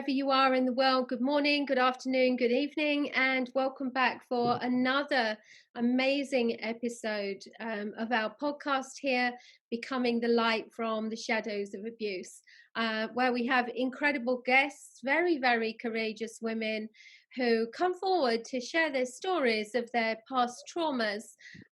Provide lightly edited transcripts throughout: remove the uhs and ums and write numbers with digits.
wherever you are in the world, good morning, good afternoon, good evening, and welcome back for another amazing episode of our podcast here, Becoming the Light from the Shadows of Abuse, where we have incredible guests, very, very courageous women who come forward to share their stories of their past traumas,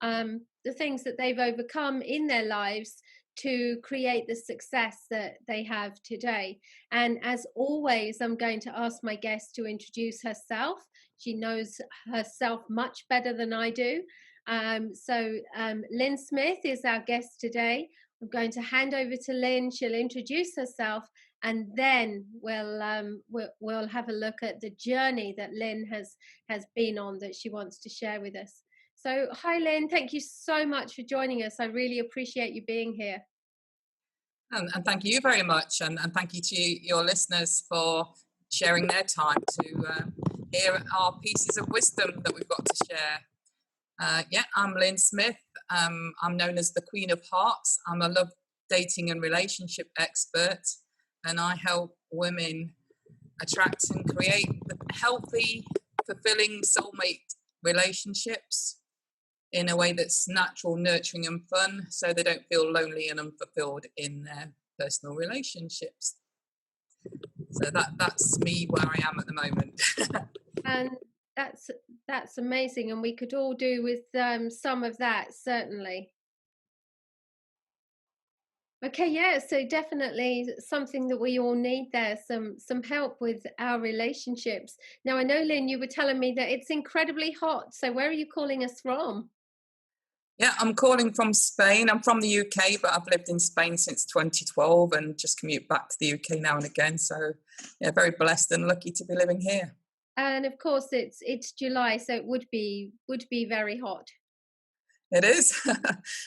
the things that they've overcome in their lives to create the success that they have today. And as always, I'm going to ask my guest to introduce herself. She knows herself much better than I do. Lyn Smith is our guest today. I'm going to hand over to Lyn. She'll introduce herself, and then we'll have a look at the journey that Lyn has been on that she wants to share with us. So, hi, Lyn. Thank you so much for joining us. I really appreciate you being here. And thank you very much. And thank you to your listeners for sharing their time to hear our pieces of wisdom that we've got to share. I'm Lyn Smith. I'm known as the Queen of Hearts. I'm a love, dating and relationship expert. And I help women attract and create the healthy, fulfilling soulmate relationships in a way that's natural, nurturing and fun, so they don't feel lonely and unfulfilled in their personal relationships. So that's me where I am at the moment. And that's amazing, and we could all do with some of that, certainly. Okay, yeah, so definitely something that we all need there, some help with our relationships. Now, I know, Lyn, you were telling me that it's incredibly hot, so where are you calling us from? Yeah, I'm calling from Spain. I'm from the UK, but I've lived in Spain since 2012 and just commute back to the UK now and again. So, yeah, very blessed and lucky to be living here. And of course, it's July, so it would be very hot. It is,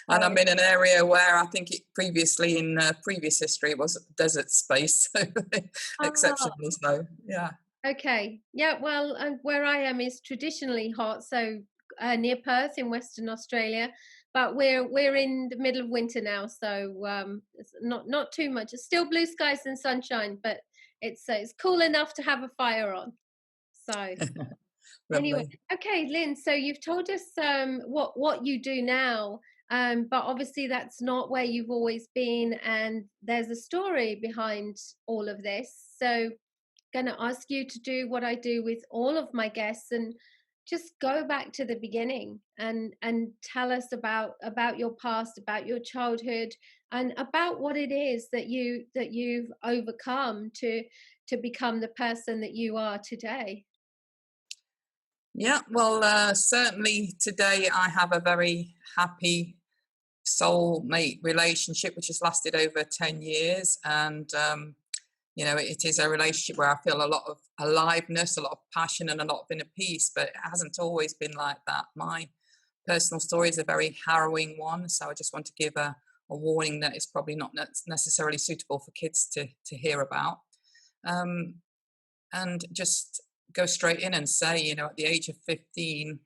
and I'm in an area where I think it previously in previous history it was desert space, so exceptionally so. Yeah. Okay. Yeah. Well, where I am is traditionally hot, so near Perth in Western Australia, but we're in the middle of winter now, so it's not too much. It's still blue skies and sunshine, but it's cool enough to have a fire on. So. Anyway, okay, Lyn, so you've told us what you do now, but obviously that's not where you've always been, and there's a story behind all of this. So going to ask you to do what I do with all of my guests and just go back to the beginning and tell us about your past, about your childhood, and about what it is that you've overcome to become the person that you are today. Yeah, well, certainly today I have a very happy soulmate relationship, which has lasted over 10 years. And, it is a relationship where I feel a lot of aliveness, a lot of passion and a lot of inner peace, but it hasn't always been like that. My personal story is a very harrowing one. So I just want to give a warning that it's probably not necessarily suitable for kids to hear about. And just go straight in and say, at the age of 15,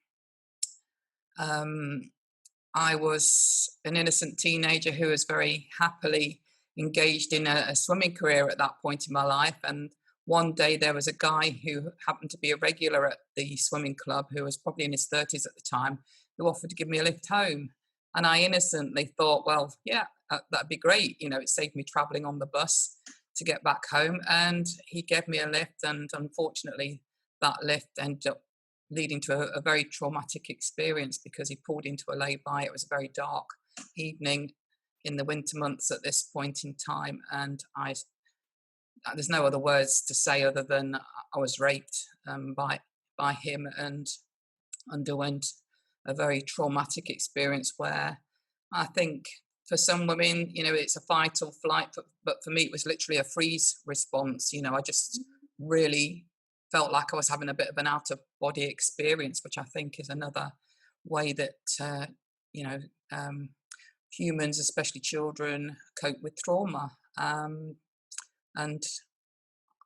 I was an innocent teenager who was very happily engaged in a swimming career at that point in my life. And one day there was a guy who happened to be a regular at the swimming club, who was probably in his 30s at the time, who offered to give me a lift home. And I innocently thought, well, yeah, that'd be great. It saved me traveling on the bus to get back home. And he gave me a lift, and unfortunately that lift ended up leading to a very traumatic experience because he pulled into a lay-by. It was a very dark evening in the winter months at this point in time, and there's no other words to say other than I was raped by him and underwent a very traumatic experience where I think for some women, it's a fight or flight, but for me it was literally a freeze response. I just really felt like I was having a bit of an out-of-body experience, which I think is another way that, humans, especially children, cope with trauma. And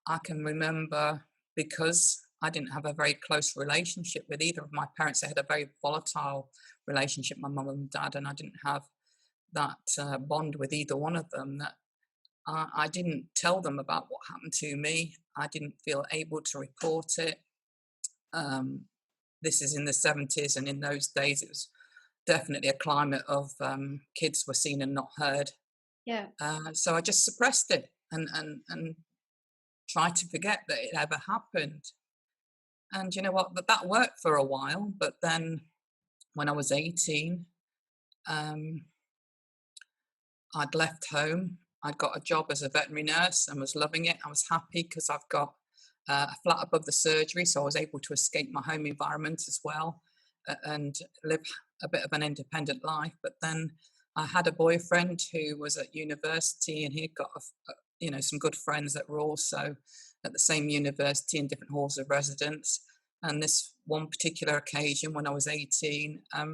I can remember, because I didn't have a very close relationship with either of my parents. I had a very volatile relationship, my mum and dad, and I didn't have that bond with either one of them, that I didn't tell them about what happened to me. I didn't feel able to report it. This is in the 70s, and in those days it was definitely a climate of kids were seen and not heard. Yeah. So I just suppressed it and tried to forget that it ever happened. And you know what? That worked for a while, but then when I was 18, um, I'd left home. I'd got a job as a veterinary nurse and was loving it. I was happy because I've got a flat above the surgery, so I was able to escape my home environment as well and live a bit of an independent life. But then I had a boyfriend who was at university, and he'd got some good friends that were also at the same university in different halls of residence. And this one particular occasion when I was 18, there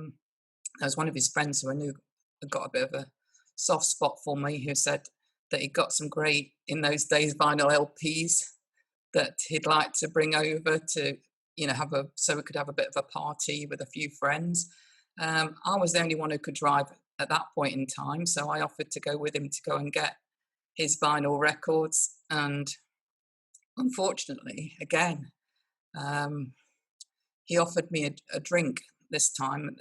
was one of his friends who I knew had got a bit of a soft spot for me, who said that he got some great, in those days, vinyl LPs that he'd like to bring over to, so we could have a bit of a party with a few friends. I was the only one who could drive at that point in time, so I offered to go with him to go and get his vinyl records. And unfortunately, again, he offered me a drink this time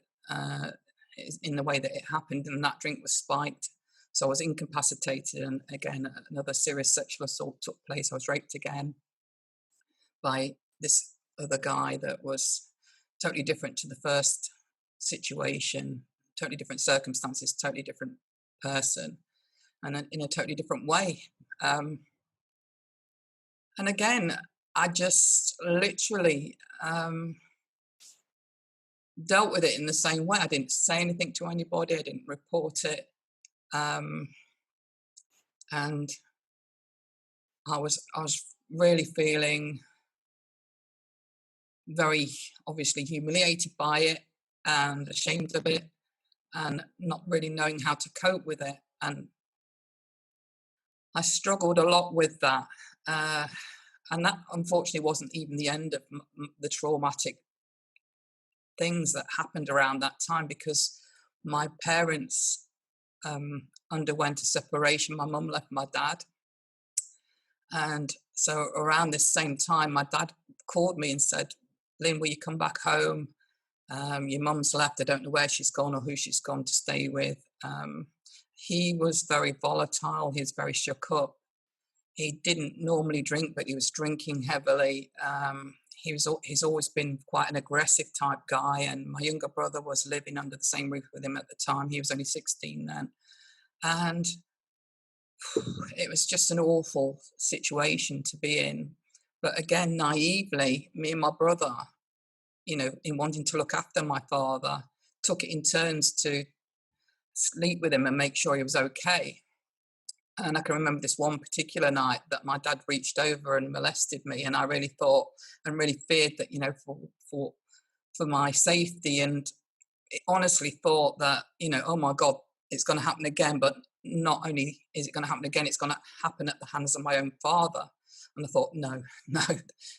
in the way that it happened, and that drink was spiked. So I was incapacitated, and again, another serious sexual assault took place. I was raped again by this other guy that was totally different to the first situation, totally different circumstances, totally different person, and in a totally different way. And again, I just literally dealt with it in the same way. I didn't say anything to anybody. I didn't report it. And I was really feeling very obviously humiliated by it and ashamed of it, and not really knowing how to cope with it. And I struggled a lot with that. And that unfortunately wasn't even the end of the traumatic things that happened around that time, because my parents underwent a separation. My mum left my dad. And so around this same time, my dad called me and said, "Lynn, will you come back home? Your mum's left. I don't know where she's gone or who she's gone to stay with." He was very volatile. He was very shook up. He didn't normally drink, but he was drinking heavily. He's always been quite an aggressive type guy. And my younger brother was living under the same roof with him at the time. He was only 16 then. And it was just an awful situation to be in. But again, naively, me and my brother, in wanting to look after my father, took it in turns to sleep with him and make sure he was okay. And I can remember this one particular night that my dad reached over and molested me, and I really thought and really feared that, for my safety, and honestly thought that, oh my God, it's going to happen again. But not only is it going to happen again, it's going to happen at the hands of my own father. And I thought, no,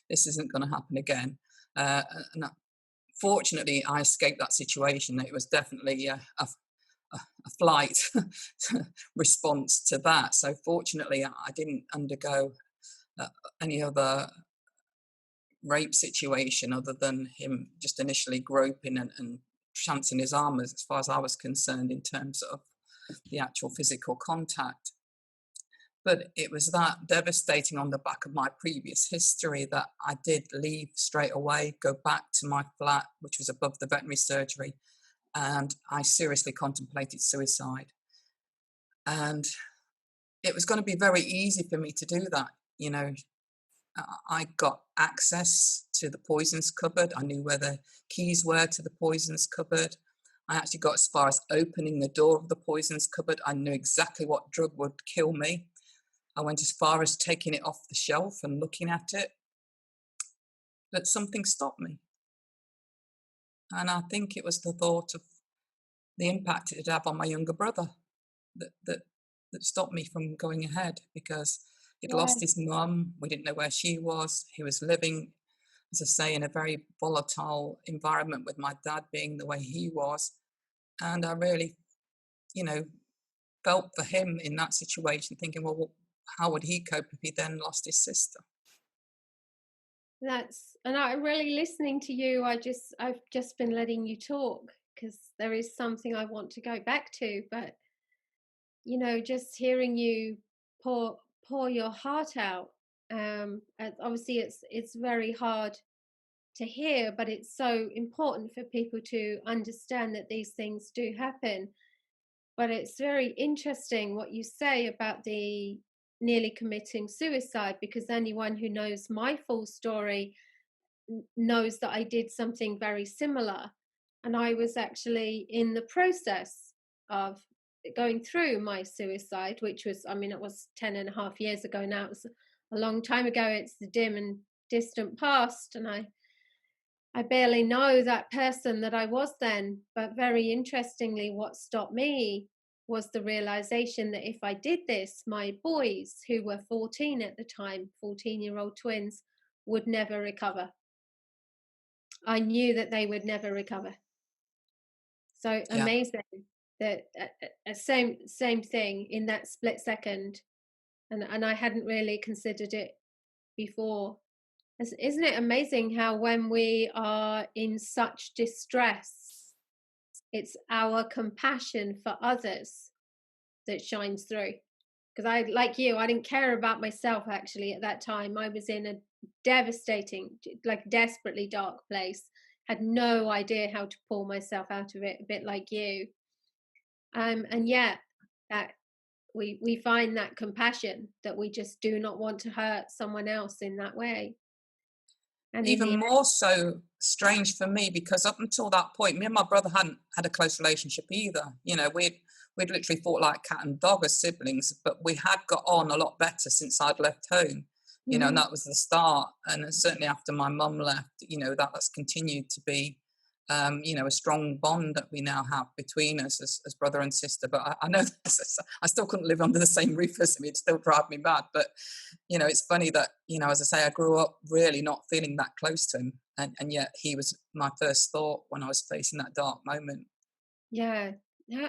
this isn't going to happen again. And fortunately, I escaped that situation. It was definitely a flight response to that. So fortunately, I didn't undergo any other rape situation other than him just initially groping and chancing his arm, as far as I was concerned, in terms of the actual physical contact. But it was that devastating on the back of my previous history that I did leave straight away, go back to my flat, which was above the veterinary surgery, and I seriously contemplated suicide. And it was going to be very easy for me to do that. I got access to the poisons cupboard. I knew where the keys were to the poisons cupboard. I actually got as far as opening the door of the poisons cupboard. I knew exactly what drug would kill me. I went as far as taking it off the shelf and looking at it. But something stopped me. And I think it was the thought of the impact it would have on my younger brother that stopped me from going ahead, because he'd lost his mum. We didn't know where she was. He was living, as I say, in a very volatile environment with my dad being the way he was. And I really, felt for him in that situation, thinking, well, how would he cope if he then lost his sister? And I really listening to you, I've just been letting you talk because there is something I want to go back to, but just hearing you pour pour your heart out, and obviously it's very hard to hear, but it's so important for people to understand that these things do happen. But it's very interesting what you say about the nearly committing suicide, because anyone who knows my full story knows that I did something very similar. And I was actually in the process of going through my suicide, which was, I mean, it was 10 and a half years ago now. It was a long time ago. It's the dim and distant past. And I barely know that person that I was then. But very interestingly, what stopped me was the realization that if I did this, my boys, who were 14 at the time, 14-year-old twins, would never recover. I knew that they would never recover. So Yeah. amazing that same thing in that split second, and I hadn't really considered it before. Isn't it amazing how when we are in such distress, it's our compassion for others that shines through? Because I, like you, I didn't care about myself actually at that time. I was in a devastating, like desperately dark place, had no idea how to pull myself out of it, a bit like you. And yet that we find that compassion, that we just do not want to hurt someone else in that way. And in the Even more so strange for me, because up until that point, me and my brother hadn't had a close relationship either. We'd literally fought like cat and dog as siblings, but we had got on a lot better since I'd left home. And that was the start. And certainly after my mum left, that's continued to be, a strong bond that we now have between us as brother and sister. But I know I still couldn't live under the same roof as him. It'd still drive me mad. But, it's funny that, as I say, I grew up really not feeling that close to him. And yet he was my first thought when I was facing that dark moment. Yeah.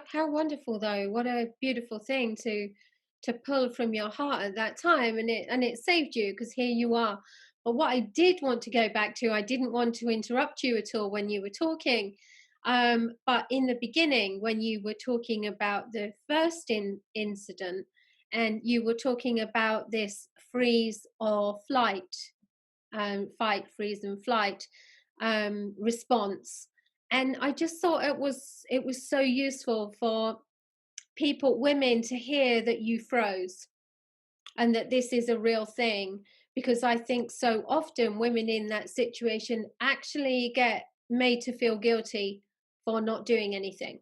How wonderful though. What a beautiful thing to pull from your heart at that time, and it saved you, because here you are. But what I did want to go back to, I didn't want to interrupt you at all when you were talking. But in the beginning, when you were talking about the first incident, and you were talking about this freeze or flight, fight, freeze, and flight response. And I just thought it was so useful for women to hear that you froze, and that this is a real thing, because I think so often women in that situation actually get made to feel guilty for not doing anything,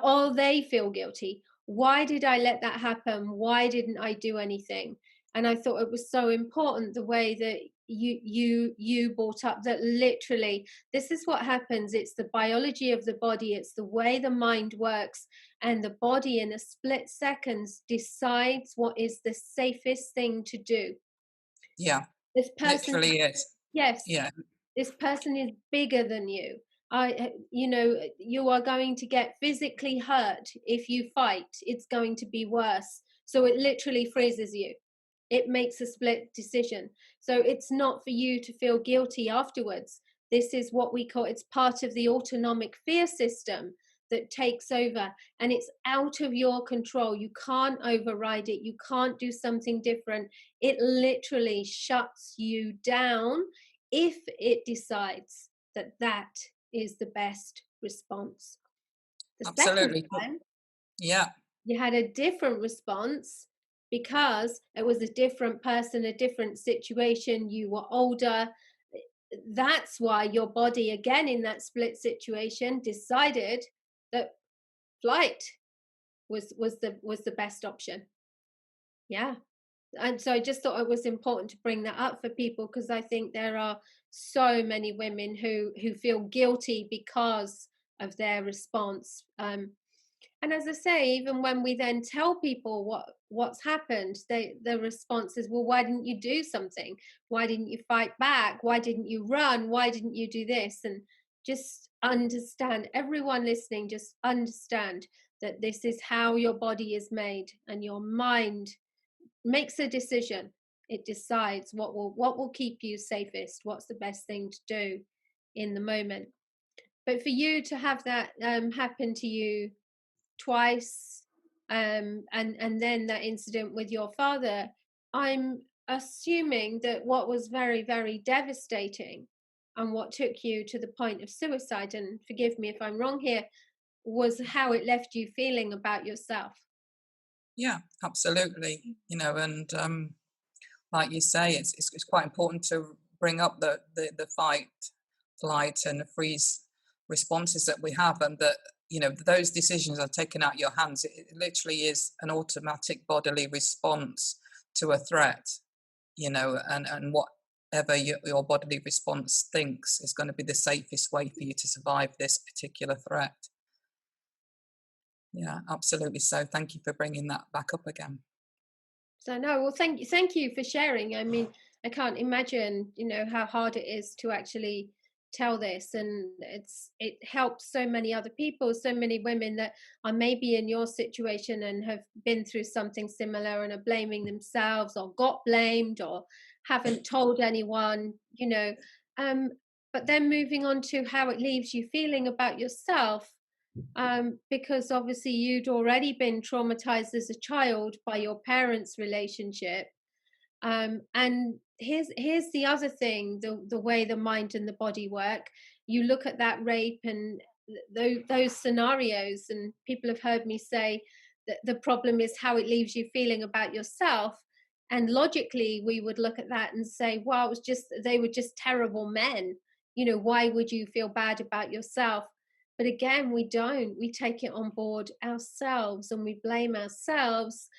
or they feel guilty. Why did I let that happen? Why didn't I do anything? And I thought it was so important the way that you brought up that literally this is what happens. It's the biology of the body, it's the way the mind works, and the body in a split seconds decides what is the safest thing to do. Yeah, This person, literally is. yes, Yeah, this person is bigger than you. You are going to get physically hurt if you fight. It's going to be worse. So it literally freezes you. It makes a split decision. So it's not for you to feel guilty afterwards. This is what we call, it's part of the autonomic fear system that takes over, and it's out of your control. You can't override it. You can't do something different. It literally shuts you down if it decides that that is the best response. The second absolutely. time, Yeah, you had a different response because it was a different person, a different situation, you were older. That's why your body, again, in that split situation, decided that flight was the best option. Yeah. And so I just thought it was important to bring that up for people, because I think there are so many women who feel guilty because of their response. And as I say, even when we then tell people what's happened, the response is, well, why didn't you do something? Why didn't you fight back? Why didn't you run? Why didn't you do this? And just understand, everyone listening, just understand that this is how your body is made, and your mind makes a decision. It decides what will keep you safest, what's the best thing to do in the moment. But for you to have that happen to you twice, and then that incident with your father, I'm assuming that what was very, very devastating and what took you to the point of suicide, and forgive me if I'm wrong here, was how it left you feeling about yourself. Yeah, absolutely. And like you say, it's quite important to bring up the fight, flight, and freeze responses that we have, and that those decisions are taken out of your hands. It literally is an automatic bodily response to a threat. And whatever your bodily response thinks is going to be the safest way for you to survive this particular threat. Yeah, absolutely. So thank you for bringing that back up again. So no, well, thank you for sharing. I mean, I can't imagine, how hard it is to actually tell this, and it helps so many other people, so many women that are maybe in your situation and have been through something similar and are blaming themselves or got blamed or haven't told anyone, Um, but then moving on to how it leaves you feeling about yourself, because obviously you'd already been traumatized as a child by your parents' relationship. And here's the other thing: the way the mind and the body work. You look at that rape and those scenarios, and people have heard me say that the problem is how it leaves you feeling about yourself. And logically, we would look at that and say, "Well, it was just they were just terrible men. Why would you feel bad about yourself?" But again, we don't. We take it on board ourselves and we blame ourselves.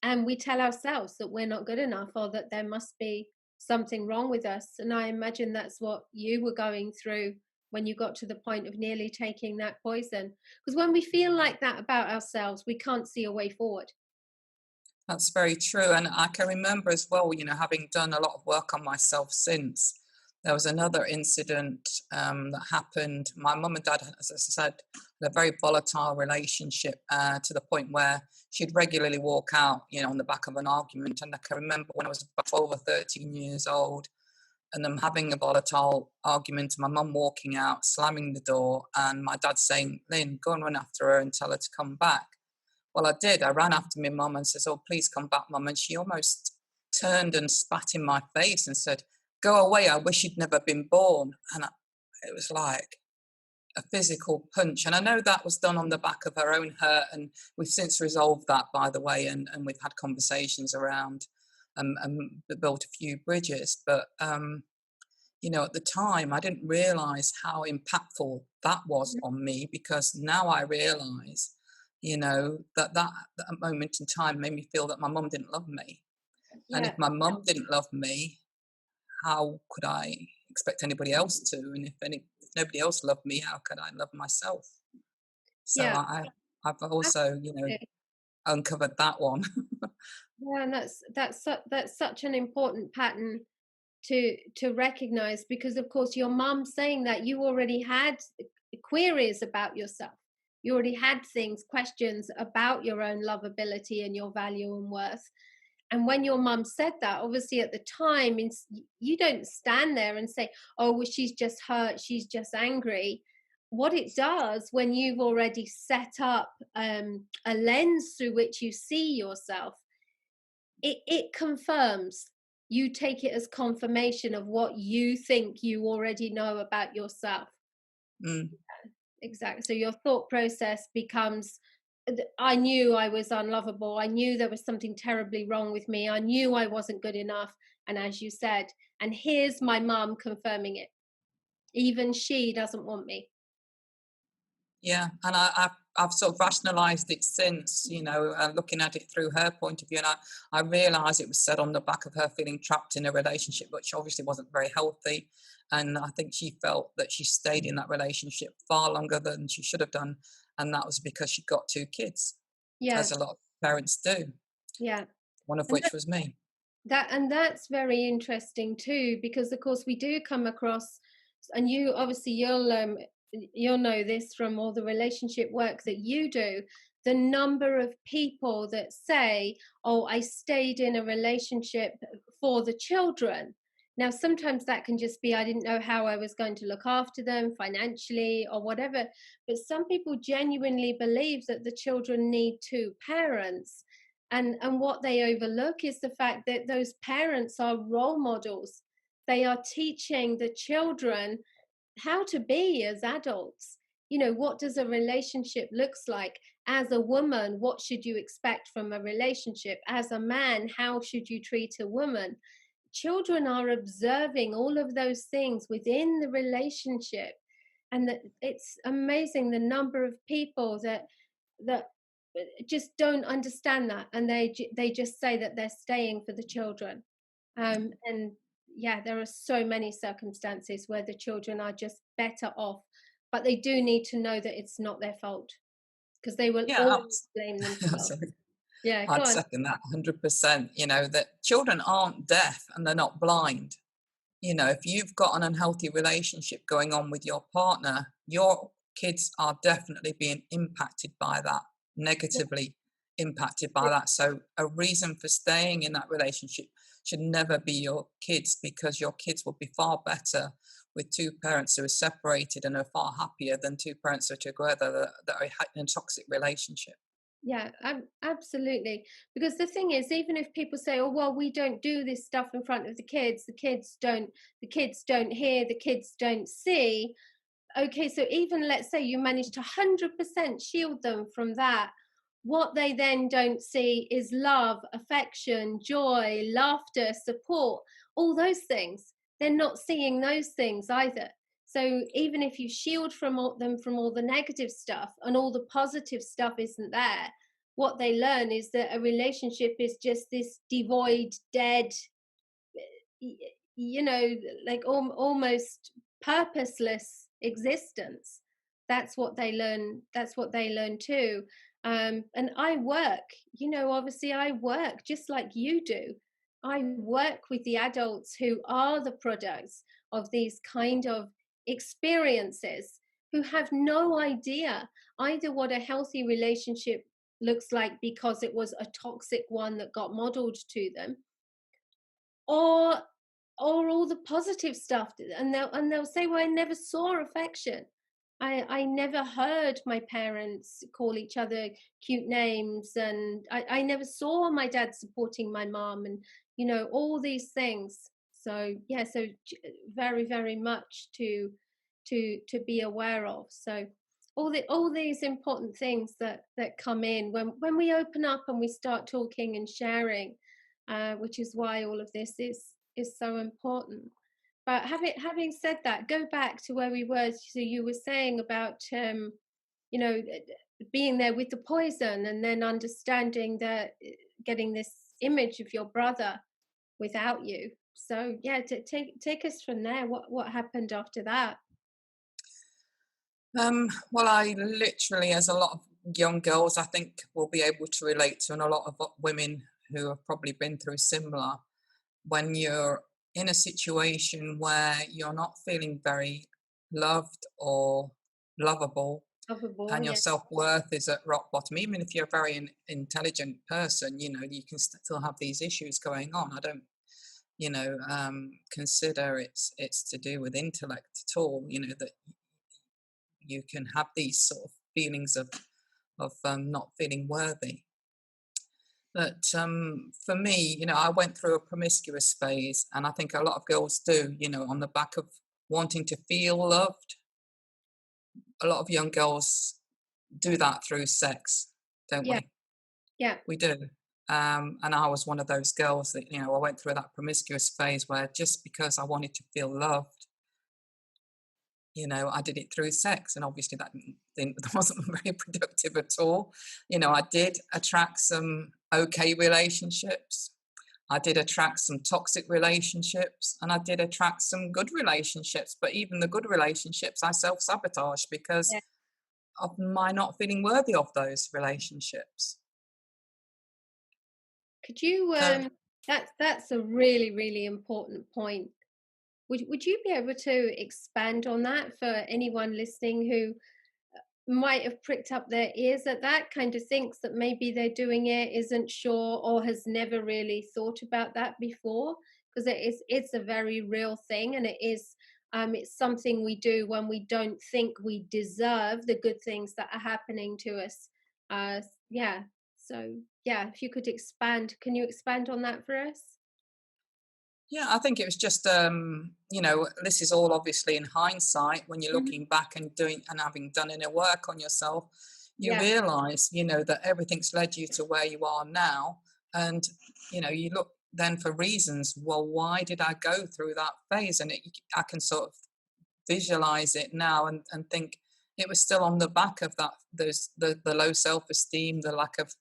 And we tell ourselves that we're not good enough or that there must be something wrong with us. And I imagine that's what you were going through when you got to the point of nearly taking that poison. Because when we feel like that about ourselves, we can't see a way forward. That's very true. And I can remember as well, having done a lot of work on myself since, there was another incident that happened. My mum and dad, as I said, had a very volatile relationship to the point where she'd regularly walk out, on the back of an argument. And I can remember when I was about 12 or 13 years old and them having a volatile argument, my mum walking out, slamming the door, and my dad saying, "Lynn, go and run after her and tell her to come back." Well, I did. I ran after my mum and says, "Oh, please come back, mum." And she almost turned and spat in my face and said, "Go away. I wish you'd never been born." And it was like a physical punch. And I know that was done on the back of her own hurt. And we've since resolved that, by the way. And we've had conversations around and built a few bridges. But, at the time, I didn't realize how impactful that was on me, because now I realize that moment in time made me feel that my mum didn't love me. And if Yeah, my mum didn't love me, how could I expect anybody else to? And if nobody else loved me, how could I love myself? So yeah, I've also, absolutely. uncovered that one. Yeah, and that's such an important pattern to recognize, because of course your mom saying that, you already had queries about yourself. You already had questions about your own lovability and your value and worth. And when your mum said that, obviously at the time, you don't stand there and say, "Oh, well, she's just hurt, she's just angry." What it does, when you've already set up a lens through which you see yourself, it confirms. You take it as confirmation of what you think you already know about yourself. Mm, Exactly. So your thought process becomes, I knew I was unlovable. I knew there was something terribly wrong with me. I knew I wasn't good enough. And as you said, and here's my mum confirming it. Even she doesn't want me. yeah, and I've sort of rationalised it since, looking at it through her point of view, and I realised it was said on the back of her feeling trapped in a relationship, which obviously wasn't very healthy, and I think she felt that she stayed in that relationship far longer than she should have done, and that was because she got two kids, Yeah. as a lot of parents do, Yeah. one of And which was me. that's very interesting too, because of course we do come across, and you obviously you'll know this from all the relationship work that you do, the number of people that say, oh, I stayed in a relationship for the children. Now, sometimes that can just be, I didn't know how I was going to look after them financially or whatever. But some people genuinely believe that the children need two parents. And what they overlook is the fact that those parents are role models. They are teaching the children how to be as adults. You know, what does a relationship looks like? As a woman, what should you expect from a relationship? As a man, how should you treat a woman? Children are observing all of those things within the relationship, and that it's amazing the number of people that just don't understand that, and they just say that they're staying for the children. And yeah, there are so many circumstances where the children are just better off, but they do need to know that it's not their fault, because they will Yeah, always blame themselves. sorry. Yeah, go I'd on. second that 100%. You know, that children aren't deaf and they're not blind. You know, if you've got an unhealthy relationship going on with your partner, your kids are definitely being impacted by that, negatively impacted by that. So a reason for staying in that relationship should never be your kids, because your kids will be far better with two parents who are separated and are far happier than two parents who are together that are in a toxic relationship. Yeah, absolutely. Because the thing is, even if people say, "Oh, well, we don't do this stuff in front of the kids don't hear, the kids don't see." Okay, so even let's say you manage to 100% shield them from that, what they then don't see is love, affection, joy, laughter, support, all those things. They're not seeing those things either. So even if you shield them from all the negative stuff and all the positive stuff isn't there, what they learn is that a relationship is just this devoid, dead, you know, like almost purposeless existence. That's what they learn. That's what they learn too. And I work, you know, obviously I work just like you do. I work with the adults who are the products of these kind of experiences, who have no idea either what a healthy relationship looks like because it was a toxic one that got modeled to them, or all the positive stuff. And they'll say, well, I never saw affection. I never heard my parents call each other cute names, and I never saw my dad supporting my mom, and you know, all these things. So yeah, so very, very much to be aware of. So all these important things that come in when we open up and we start talking and sharing, which is why all of this is so important. But having said that, go back to where we were. So you were saying about you know, being there with the poison, and then understanding that, getting this image of your brother without you. So yeah, take us from there. What happened after that? Well, I literally, as a lot of young girls, I think will be able to relate to, and a lot of women who have probably been through similar, when you're in a situation where you're not feeling very loved or lovable, Lovable, and your yeah, self-worth is at rock bottom, even if you're a very intelligent person, you know, you can still have these issues going on. I don't, you know, consider it's to do with intellect at all, you know, that you can have these sort of feelings of not feeling worthy. But for me, you know, I went through a promiscuous phase, and I think a lot of girls do, you know, on the back of wanting to feel loved. A lot of young girls do that through sex, don't yeah, we? yeah, We do. And I was one of those girls that, you know, I went through that promiscuous phase where just because I wanted to feel loved, you know, I did it through sex, and obviously that wasn't very productive at all. You know, I did attract some okay relationships. I did attract some toxic relationships, and I did attract some good relationships. But even the good relationships, I self-sabotage because yeah. of my not feeling worthy of those relationships. Could you So that's a really, really important point. Would you be able to expand on that for anyone listening who might have pricked up their ears at that, kind of thinks that maybe they're doing it, isn't sure, or has never really thought about that before, because it's a very real thing, and it's something we do when we don't think we deserve the good things that are happening to us. Yeah. So yeah, if you could expand, can you expand on that for us? Yeah, I think it was just, this is all obviously in hindsight. When you're Mhm. looking back and doing and having done inner work on yourself, you Yeah. realize, that everything's led you to where you are now. And, you look then for reasons. Well, why did I go through that phase? And I can sort of visualize it now and think it was still on the back of that, the low self-esteem, the lack of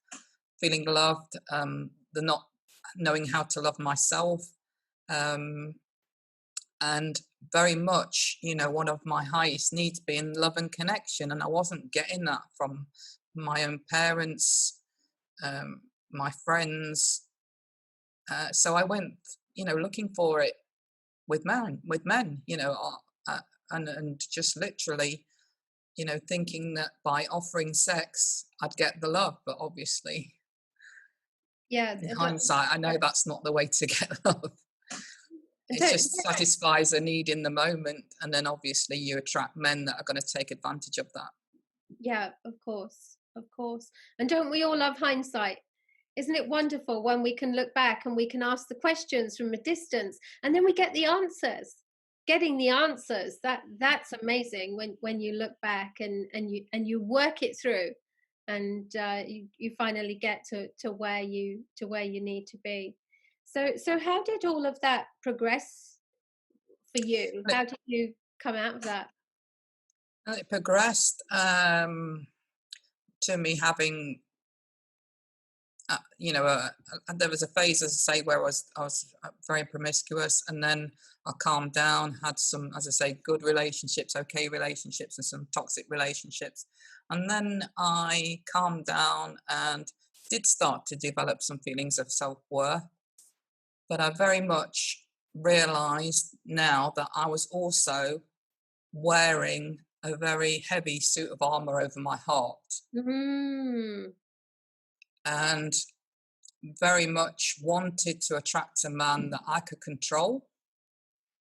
feeling loved, the not knowing how to love myself, um, and very much, one of my highest needs being love and connection, and I wasn't getting that from my own parents, my friends. So I went, looking for it with men, and just literally, thinking that by offering sex, I'd get the love. But obviously, Yeah. in hindsight, I know that's not the way to get love. I It don't, just satisfies a need in the moment, and then obviously you attract men that are going to take advantage of that. yeah, of course, of course. And don't we all love hindsight? Isn't it wonderful when we can look back and we can ask the questions from a distance and then we get the answers? Getting the answers, that's amazing when you look back and you work it through, and you finally get to where you need to be. So how did all of that progress for you? And How did you come out of that? it progressed, to me having, there was a phase, as I say, where I was very promiscuous, and then I calmed down, had some, as I say, good relationships, okay relationships, and some toxic relationships, and then I calmed down and did start to develop some feelings of self-worth. But I very much realized now that I was also wearing a very heavy suit of armor over my heart, Mm, and very much wanted to attract a man that I could control,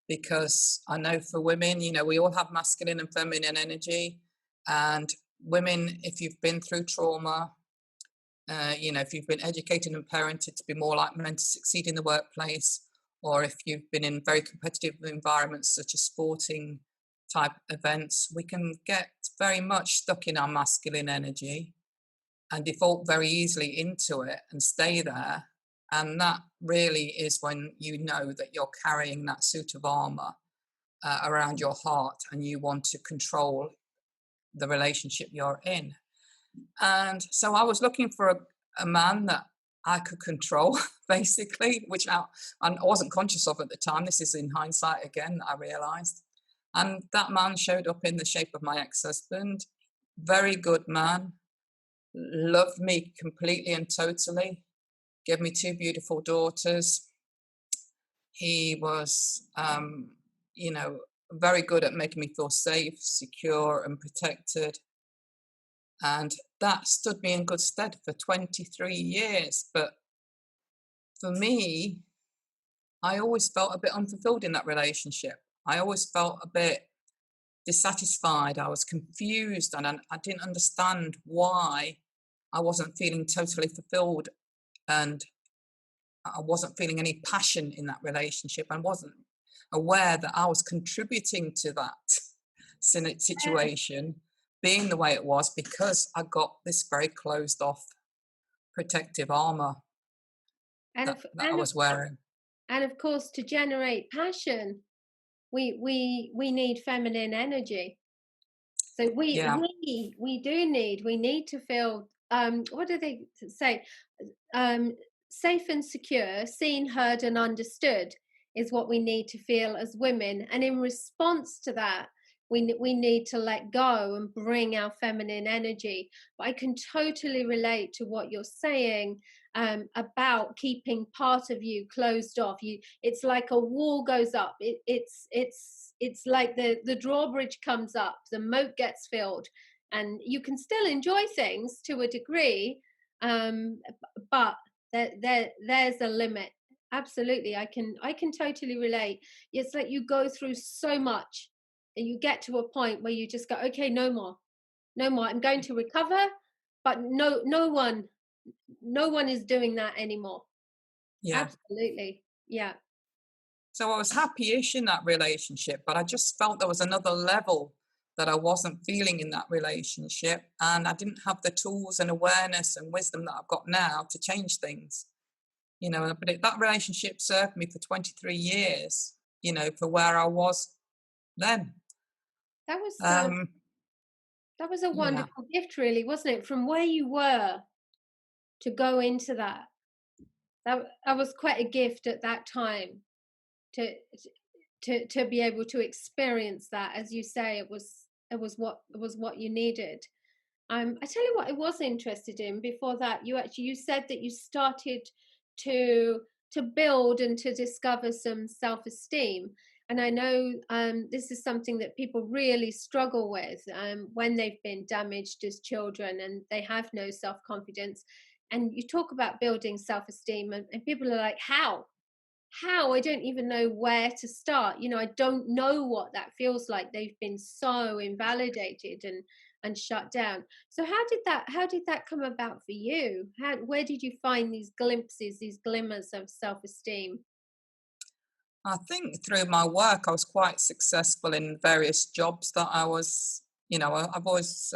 because I know for women, we all have masculine and feminine energy. And women, if you've been through trauma, if you've been educated and parented to be more like men to succeed in the workplace, or if you've been in very competitive environments such as sporting type events, we can get very much stuck in our masculine energy and default very easily into it and stay there. And that really is when you know that you're carrying that suit of armor around your heart, and you want to control the relationship you're in. And so I was looking for a man that I could control, basically, which I wasn't conscious of at the time. This is in hindsight again, I realized. And that man showed up in the shape of my ex-husband. Very good man, loved me completely and totally, gave me two beautiful daughters. He was, very good at making me feel safe, secure, and protected. And that stood me in good stead for 23 years. But for me, I always felt a bit unfulfilled in that relationship. I always felt a bit dissatisfied. I was confused, and I didn't understand why I wasn't feeling totally fulfilled, and I wasn't feeling any passion in that relationship, and wasn't aware that I was contributing to that situation being the way it was, because I got this very closed off protective armor and that, of that I and of was wearing. and of course, to generate passion, we need feminine energy. So Yeah, we need to feel, what do they say, um safe and secure, seen, heard, and understood is what we need to feel as women. And in response to that, we need to let go and bring our feminine energy. But I can totally relate to what you're saying, about keeping part of you closed off. It's like a wall goes up. It's like the drawbridge comes up, the moat gets filled, and you can still enjoy things to a degree, but there's a limit. Absolutely, I can totally relate. It's like you go through so much and you get to a point where you just go, okay, no more, no more. I'm going to recover, but no one is doing that anymore. Yeah. Absolutely. Yeah. So I was happy-ish in that relationship, but I just felt there was another level that I wasn't feeling in that relationship, and I didn't have the tools and awareness and wisdom that I've got now to change things. But that relationship served me for 23 years, for where I was then. That was Um, that was a yeah, wonderful gift, really, wasn't it? From where you were to go into that. That was quite a gift at that time to to be able to experience that. As you say, it was what you needed. I tell you what I was interested in before that. You said that you started to build and to discover some self-esteem. And I know this is something that people really struggle with when they've been damaged as children and they have no self-confidence. And you talk about building self-esteem, and people are like, how? I don't even know where to start. I don't know what that feels like. They've been so invalidated and shut down. So how did that come about for you? Where did you find these glimpses, these glimmers of self-esteem? I think through my work, I was quite successful in various jobs that I was, I've always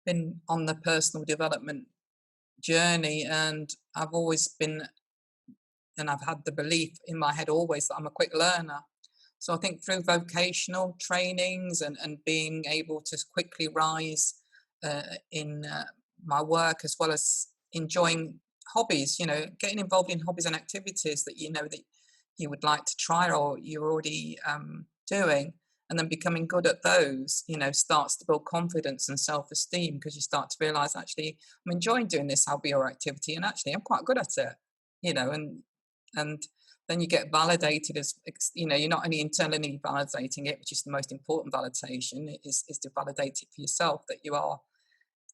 been on the personal development journey, and I've had the belief in my head always that I'm a quick learner. So I think through vocational trainings and being able to quickly rise in my work, as well as enjoying hobbies, getting involved in hobbies and activities that that you would like to try or you're already doing, and then becoming good at those, starts to build confidence and self-esteem, because you start to realize, actually, I'm enjoying doing this hobby or activity, and actually I'm quite good at it, and then you get validated as, you're not only internally validating it, which is the most important validation, is to validate it for yourself that you are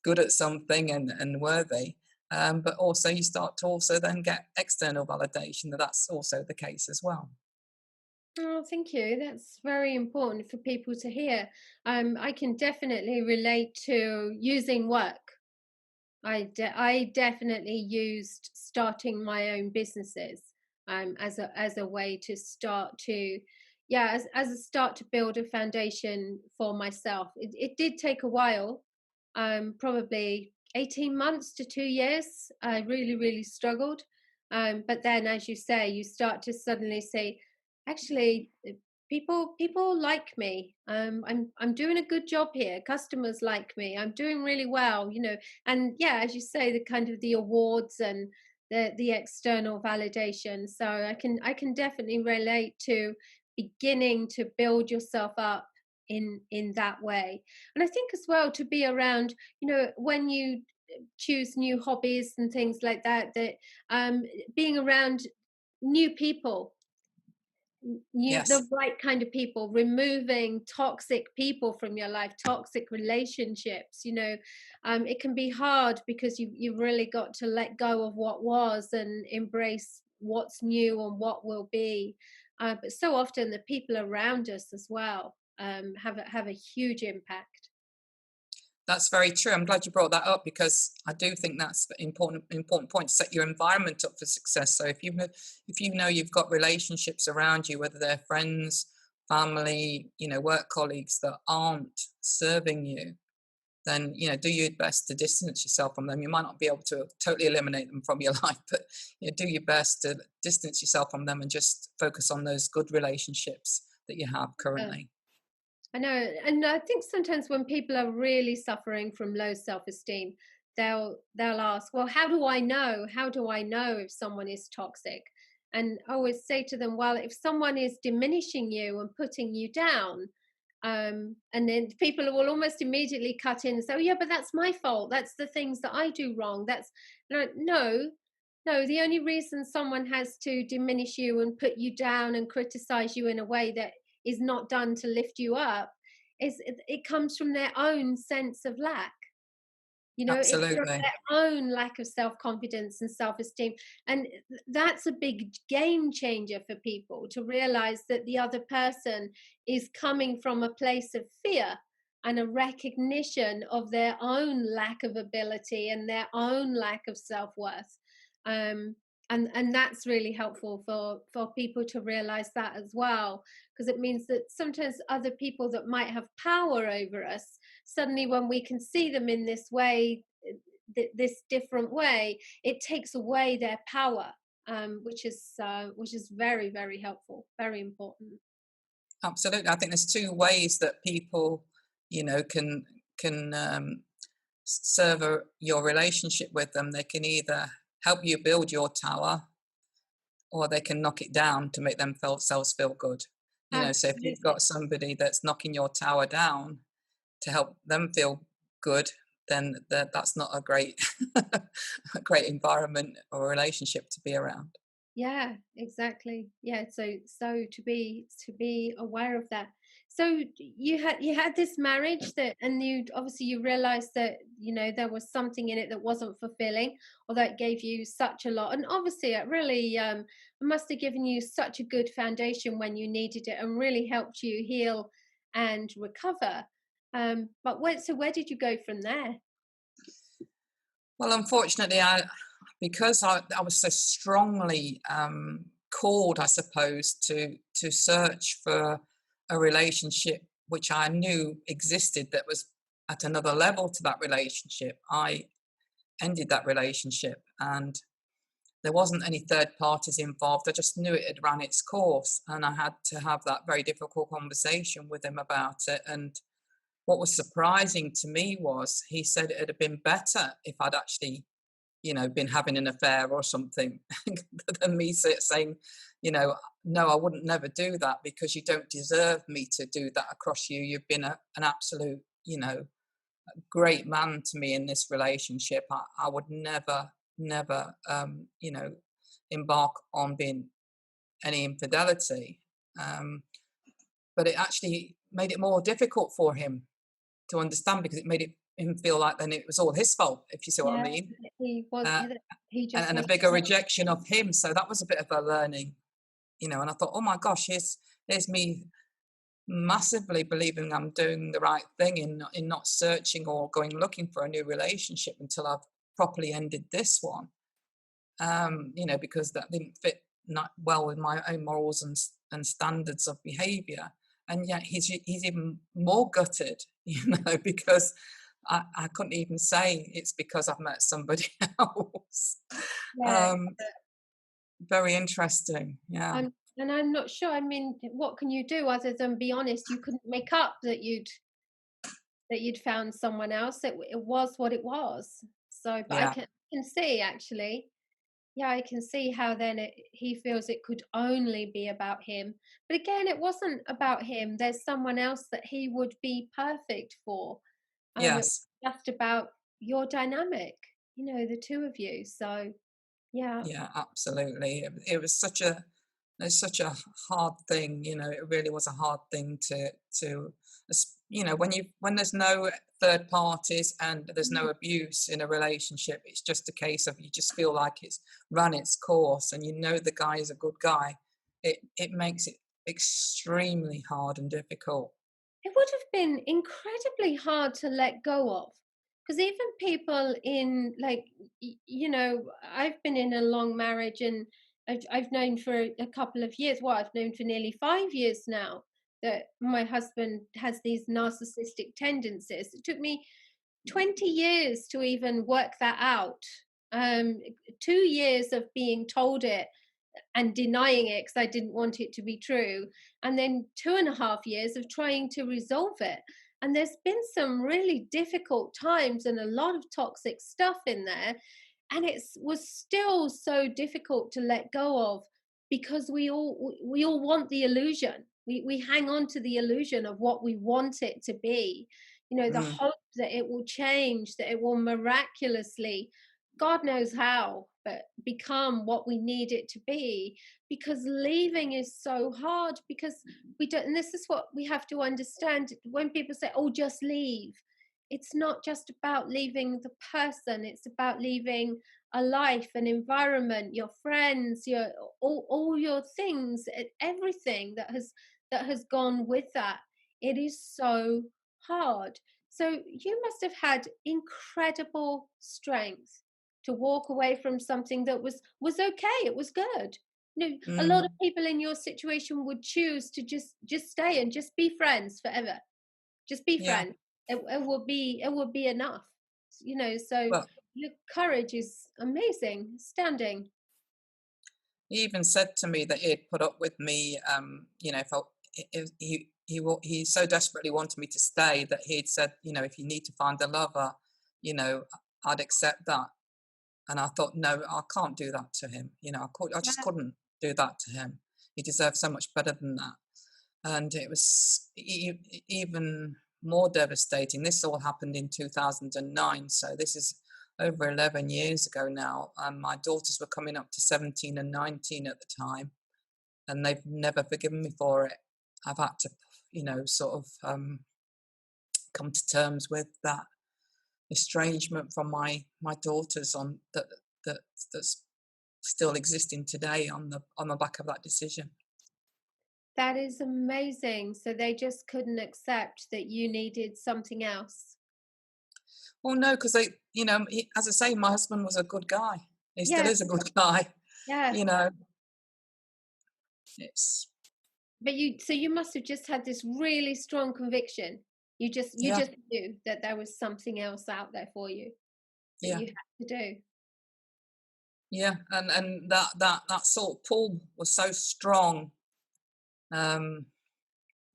good at something and worthy. But also you start to also then get external validation that that's also the case as well. Oh, thank you. That's very important for people to hear. I can definitely relate to using work. I definitely used starting my own businesses as a way to start to, yeah, as a start to build a foundation for myself. It did take a while, probably 18 months to 2 years. I really, really struggled. But then, as you say, you start to suddenly say, actually, people like me. I'm doing a good job here. Customers like me. I'm doing really well. And yeah, as you say, the kind of the awards and the external validation. So I can definitely relate to beginning to build yourself up in that way. And I think as well, to be around, when you choose new hobbies and things like that um being around new people, the Yes, right kind of people, removing toxic people from your life, toxic relationships. It can be hard because you've really got to let go of what was and embrace what's new and what will be. But so often the people around us as well have a huge impact. that's very true. I'm glad you brought that up, because I do think that's an important point, to set your environment up for success. So if you know you've got relationships around you, whether they're friends, family, work colleagues, that aren't serving you, then do your best to distance yourself from them. You might not be able to totally eliminate them from your life, but do your best to distance yourself from them and just focus on those good relationships that you have Uh, currently. I know, and I think sometimes when people are really suffering from low self-esteem, they'll ask, "Well, how do I know? How do I know if someone is toxic?" And I always say to them, "Well, if someone is diminishing you and putting you down, and then people will almost immediately cut in and say, 'Oh, yeah, but that's my fault. That's the things that I do wrong.' No, no. The only reason someone has to diminish you and put you down and criticize you in a way that is not done to lift you up it comes from their own sense of lack. It's from Absolutely. their own lack of self-confidence and self-esteem. And that's a big game changer for people to realize that the other person is coming from a place of fear and a recognition of their own lack of ability and their own lack of self-worth. Um, and that's really helpful for people to realize that as well, because it means that sometimes other people that might have power over us, suddenly when we can see them in this way, this different way, it takes away their power, which is very, very helpful, very important. Absolutely. I think there's two ways that people, can serve your relationship with them. They can either help you build your tower, or they can knock it down to make themselves feel good. So if you've Absolutely. got somebody that's knocking your tower down to help them feel good, then that's not a great a great environment or relationship to be around. Yeah, exactly. Yeah, so to be aware of that. So you had this marriage that, and you obviously you realized that there was something in it that wasn't fulfilling, or that gave you such a lot. And obviously it really must have given you such a good foundation when you needed it, and really helped you heal and recover. But where did you go from there? Well, unfortunately, because I was so strongly called, I suppose, to search for a relationship which I knew existed that was at another level to that relationship. I ended that relationship, and there wasn't any third parties involved. I just knew it had ran its course, and I had to have that very difficult conversation with him about it. And what was surprising to me was he said it had been better if I'd actually, been having an affair or something, than me saying, no, I wouldn't never do that, because you don't deserve me to do that across you. You've been an absolute, great man to me in this relationship. I would never, embark on being any infidelity. Um, but it actually made it more difficult for him to understand, because it made him feel like then it was all his fault, if you see what I Yeah, mean. he was. Uh, He and, just and a was. bigger rejection of him. So that was a bit of a learning, and I thought, oh my gosh, here's me massively believing I'm doing the right thing in not searching or going looking for a new relationship until I've properly ended this one. Because that didn't fit not well with my own morals and standards of behavior. And yet he's even more gutted, because I couldn't even say it's because I've met somebody else. Yeah. Um, Very interesting. Yeah. And I'm not sure. I mean, what can you do other than be honest? You couldn't make up that you'd found someone else. It was what it was. So, but I Yeah. can see actually. Yeah, I can see how then he feels it could only be about him. But again, it wasn't about him. There's someone else that he would be perfect for. It Yes. was just about your dynamic, the two of you. So, yeah. Yeah, absolutely. It was such a hard thing, it really was a hard thing when there's no third parties and there's Mhm. no abuse in a relationship. It's just a case of, you just feel like it's run its course, and the guy is a good guy. It makes it extremely hard and difficult. It would have been incredibly hard to let go of, because even people in, like, I've been in a long marriage, and I've known for a couple of years. Well, I've known for nearly 5 years now that my husband has these narcissistic tendencies. It took me 20 years to even work that out. Um, 2 years of being told it and denying it because I didn't want it to be true. And then 2.5 years of trying to resolve it. And there's been some really difficult times and a lot of toxic stuff in there. And it was still so difficult to let go of, because we all want the illusion. We hang on to the illusion of what we want it to be. The Mm, hope that it will change, that it will miraculously, God knows how, but become what we need it to be, because leaving is so hard, because we don't, and this is what we have to understand. When people say, oh, just leave, it's not just about leaving the person, it's about leaving a life, an environment, your friends, your all your things, everything that has gone with that. It is so hard. So you must have had incredible strength to walk away from something that was okay, it was good. You know, a lot of Mm, people in your situation would choose to just stay and just be friends forever. Just be yeah. friends. It will be enough. You know, so Well, your courage is amazing, standing. he even said to me that he'd put up with me, if he so desperately wanted me to stay that he'd said, if you need to find a lover, I'd accept that. And I thought, no, I can't do that to him. I just Yeah. couldn't do that to him. He deserved so much better than that. And it was even more devastating. This all happened in 2009, so this is over 11 years ago now. My daughters were coming up to 17 and 19 at the time, and they've never forgiven me for it. I've had to, sort of come to terms with that estrangement from my daughters on that that's still existing today on the back of that decision. That is amazing. So they just couldn't accept that you needed something else. Well, no, because as I say, my husband was a good guy. He still Yes, is a good guy. yes. You know, it's But you must have just had this really strong conviction. You yeah, just knew that there was something else out there for you that yeah, you had to do. yeah, and that sort of pull was so strong. Um,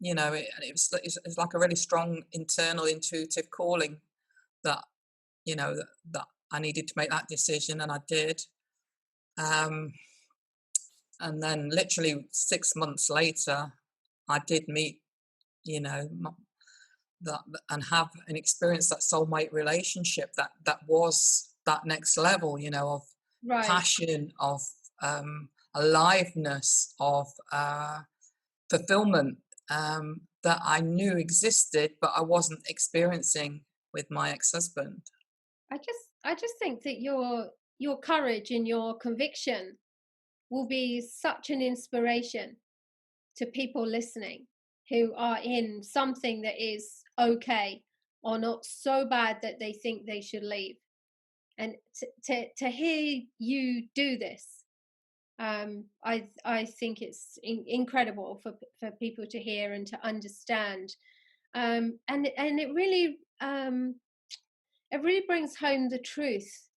it's like a really strong internal intuitive calling that that I needed to make that decision, and I did. Um, and then literally 6 months later, I did meet you know that and have and experience that soulmate relationship that was that next level, of Right. passion, of aliveness, of fulfillment, that I knew existed, but I wasn't experiencing with my ex-husband. I just think that your courage and your conviction will be such an inspiration to people listening who are in something that is okay or not so bad that they think they should leave. And to hear you do this, I think it's incredible for people to hear and to understand. And it really brings home the truth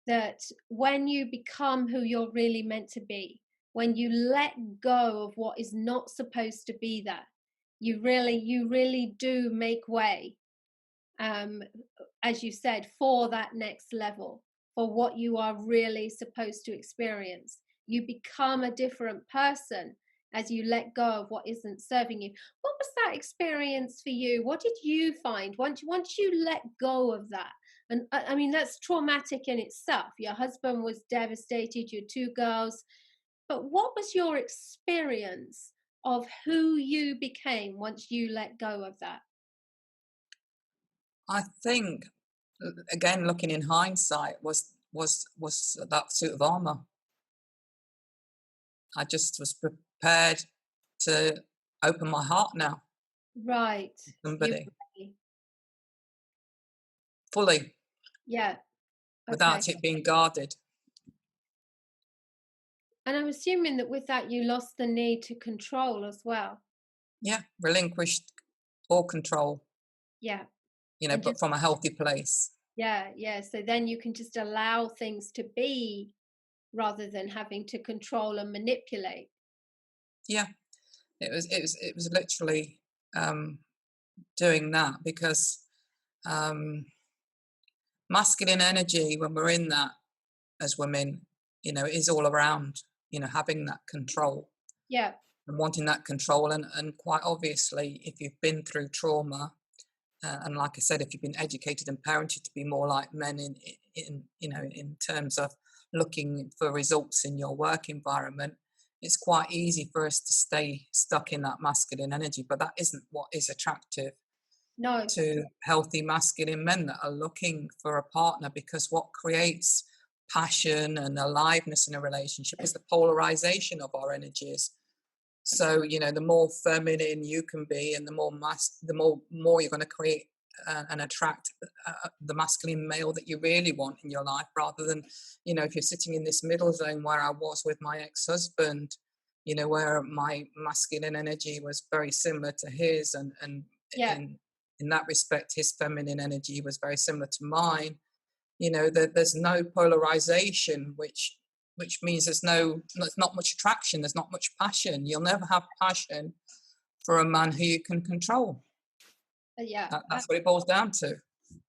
that when you become who you're really meant to be, when you let go of what is not supposed to be there, you really do make way, um, as you said, for that next level, for what you are really supposed to experience. You become a different person as you let go of what isn't serving you. What was that experience for you? What did you find once you let go of that? And I mean, that's traumatic in itself. Your husband was devastated, your two girls. But what was your experience of who you became once you let go of that? I think, again, looking in hindsight, was that suit of armor. I just was prepared to open my heart now Right. to You somebody were ready. fully, Yeah. Okay. without it being guarded. And I'm assuming that with that, you lost the need to control as well. Yeah, relinquished all control, Yeah. And but just, from a healthy place. yeah, yeah. So then you can just allow things to be rather than having to control and manipulate. Yeah, it was literally um, doing that because um, masculine energy, when we're in that as women, is all around, having that control Yeah. and wanting that control. And quite obviously, if you've been through trauma, and like I said, if you've been educated and parented to be more like men in terms of looking for results in your work environment, it's quite easy for us to stay stuck in that masculine energy. But that isn't what is attractive No. to healthy masculine men that are looking for a partner, because what creates passion and aliveness in a relationship is the polarization of our energies. So, the more feminine you can be, and the more you're going to create and attract the masculine male that you really want in your life, rather than, if you're sitting in this middle zone where I was with my ex-husband, where my masculine energy was very similar to his, and Yeah. in that respect, his feminine energy was very similar to mine. There's no polarization, which means there's not much attraction, there's not much passion. You'll never have passion for a man who you can control. Yeah. That's what it boils down to.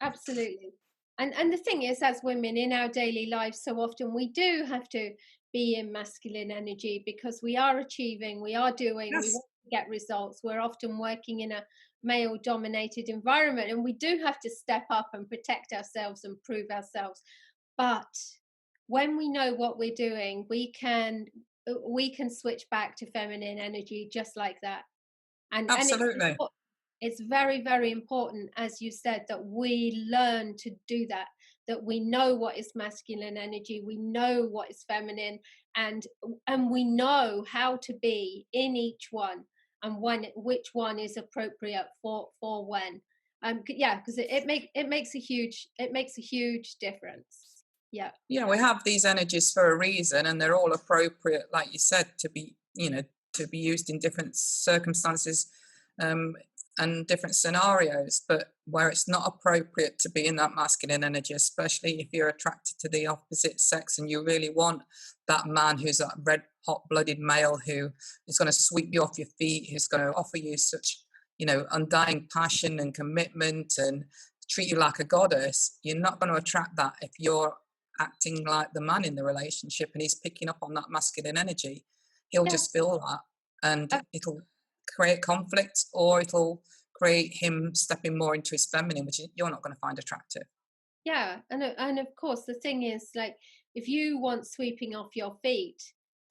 Absolutely. And the thing is, as women in our daily lives, so often we do have to be in masculine energy, because we are achieving, we are doing, we Yes, want to get results. We're often working in a male dominated environment, and we do have to step up and protect ourselves and prove ourselves. But when we know what we're doing, we can switch back to feminine energy just like that. And absolutely. it's very, very important, as you said, that we learn to do that, that we know what is masculine energy, we know what is feminine, and we know how to be in each one, and which one is appropriate for when. Yeah, because it makes a huge difference. Yeah. Yeah, we have these energies for a reason, and they're all appropriate, like you said, to be used in different circumstances, um, and different scenarios. But where it's not appropriate to be in that masculine energy, especially if you're attracted to the opposite sex and you really want that man who's a red hot blooded male who is going to sweep you off your feet, who's going to offer you such undying passion and commitment and treat you like a goddess, you're not going to attract that if you're acting like the man in the relationship and he's picking up on that masculine energy. He'll Yeah. just feel that, and uh, it'll create conflict, or it'll create him stepping more into his feminine, which you're not going to find attractive. Yeah, and of course the thing is, like, if you want sweeping off your feet,